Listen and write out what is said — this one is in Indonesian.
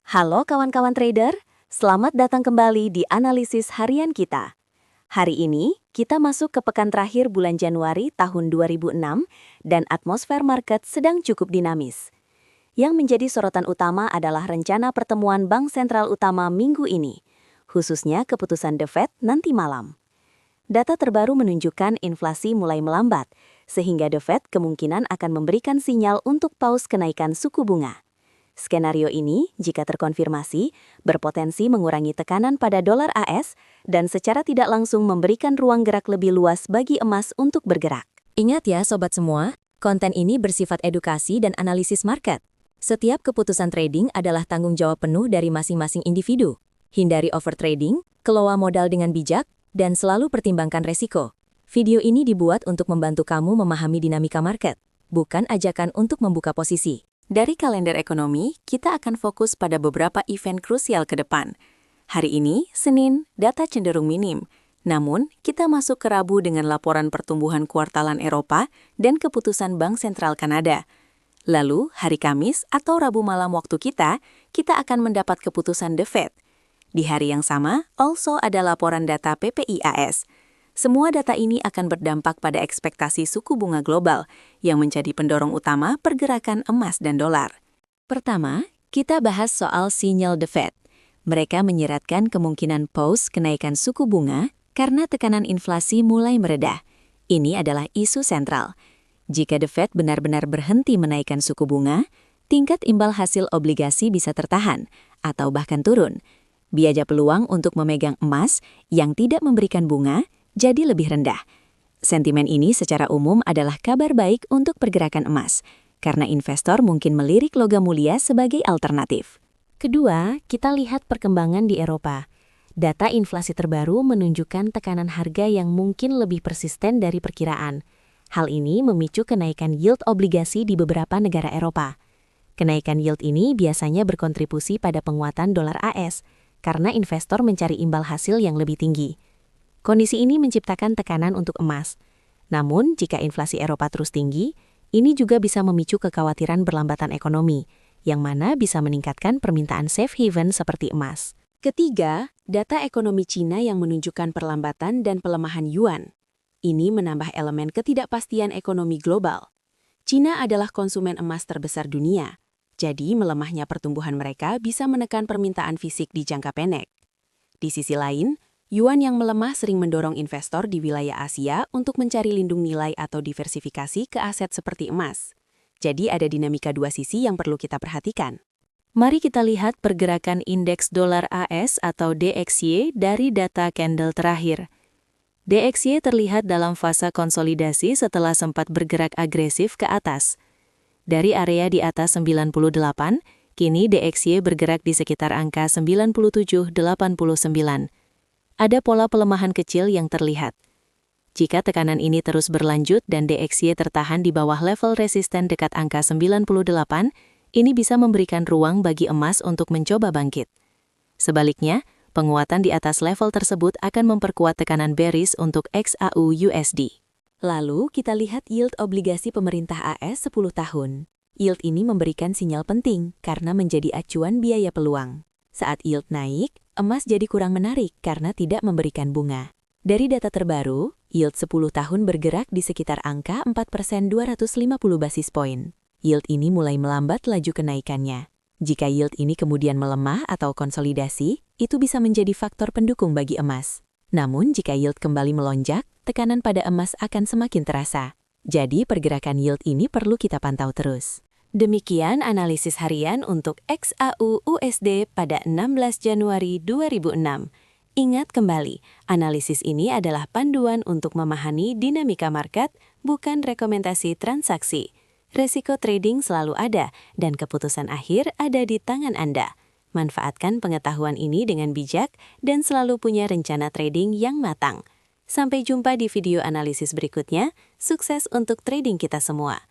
Halo kawan-kawan trader, selamat datang kembali di analisis harian kita. Hari ini, kita masuk ke pekan terakhir bulan Januari tahun 2006 dan atmosfer market sedang cukup dinamis. Yang menjadi sorotan utama adalah rencana pertemuan Bank Sentral Utama minggu ini, khususnya keputusan The Fed nanti malam. Data terbaru menunjukkan inflasi mulai melambat, sehingga The Fed kemungkinan akan memberikan sinyal untuk paus kenaikan suku bunga. Skenario ini, jika terkonfirmasi, berpotensi mengurangi tekanan pada dolar AS dan secara tidak langsung memberikan ruang gerak lebih luas bagi emas untuk bergerak. Ingat ya sobat semua, konten ini bersifat edukasi dan analisis market. Setiap keputusan trading adalah tanggung jawab penuh dari masing-masing individu. Hindari overtrading, kelola modal dengan bijak, dan selalu pertimbangkan resiko. Video ini dibuat untuk membantu kamu memahami dinamika market, bukan ajakan untuk membuka posisi. Dari kalender ekonomi, kita akan fokus pada beberapa event krusial ke depan. Hari ini, Senin, data cenderung minim. Namun, kita masuk ke Rabu dengan laporan pertumbuhan kuartalan Eropa dan keputusan Bank Sentral Kanada. Lalu, hari Kamis atau Rabu malam waktu kita akan mendapat keputusan The Fed. Di hari yang sama, also ada laporan data PPI AS. Semua data ini akan berdampak pada ekspektasi suku bunga global yang menjadi pendorong utama pergerakan emas dan dolar. Pertama, kita bahas soal sinyal The Fed. Mereka menyiratkan kemungkinan pause kenaikan suku bunga karena tekanan inflasi mulai meredah. Ini adalah isu sentral. Jika The Fed benar-benar berhenti menaikkan suku bunga, tingkat imbal hasil obligasi bisa tertahan atau bahkan turun. Biaya peluang untuk memegang emas yang tidak memberikan bunga jadi lebih rendah. Sentimen ini secara umum adalah kabar baik untuk pergerakan emas, karena investor mungkin melirik logam mulia sebagai alternatif. Kedua, kita lihat perkembangan di Eropa. Data inflasi terbaru menunjukkan tekanan harga yang mungkin lebih persisten dari perkiraan. Hal ini memicu kenaikan yield obligasi di beberapa negara Eropa. Kenaikan yield ini biasanya berkontribusi pada penguatan dolar AS, karena investor mencari imbal hasil yang lebih tinggi. Kondisi ini menciptakan tekanan untuk emas. Namun, jika inflasi Eropa terus tinggi, ini juga bisa memicu kekhawatiran berlambatan ekonomi, yang mana bisa meningkatkan permintaan safe haven seperti emas. Ketiga, data ekonomi Cina yang menunjukkan perlambatan dan pelemahan yuan. Ini menambah elemen ketidakpastian ekonomi global. Cina adalah konsumen emas terbesar dunia, jadi melemahnya pertumbuhan mereka bisa menekan permintaan fisik di jangka pendek. Di sisi lain, yuan yang melemah sering mendorong investor di wilayah Asia untuk mencari lindung nilai atau diversifikasi ke aset seperti emas. Jadi ada dinamika dua sisi yang perlu kita perhatikan. Mari kita lihat pergerakan indeks dolar AS atau DXY dari data candle terakhir. DXY terlihat dalam fase konsolidasi setelah sempat bergerak agresif ke atas. Dari area di atas 98, kini DXY bergerak di sekitar angka 97,89. Ada pola pelemahan kecil yang terlihat. Jika tekanan ini terus berlanjut dan DXY tertahan di bawah level resisten dekat angka 98, ini bisa memberikan ruang bagi emas untuk mencoba bangkit. Sebaliknya, penguatan di atas level tersebut akan memperkuat tekanan bearish untuk XAU-USD. Lalu, kita lihat yield obligasi pemerintah AS 10 tahun. Yield ini memberikan sinyal penting karena menjadi acuan biaya peluang. Saat yield naik, emas jadi kurang menarik karena tidak memberikan bunga. Dari data terbaru, yield 10 tahun bergerak di sekitar angka 4% 250 basis poin. Yield ini mulai melambat laju kenaikannya. Jika yield ini kemudian melemah atau konsolidasi, itu bisa menjadi faktor pendukung bagi emas. Namun jika yield kembali melonjak, tekanan pada emas akan semakin terasa. Jadi pergerakan yield ini perlu kita pantau terus. Demikian analisis harian untuk XAU-USD pada 16 Januari 2006. Ingat kembali, analisis ini adalah panduan untuk memahami dinamika market, bukan rekomendasi transaksi. Resiko trading selalu ada, dan keputusan akhir ada di tangan Anda. Manfaatkan pengetahuan ini dengan bijak dan selalu punya rencana trading yang matang. Sampai jumpa di video analisis berikutnya. Sukses untuk trading kita semua.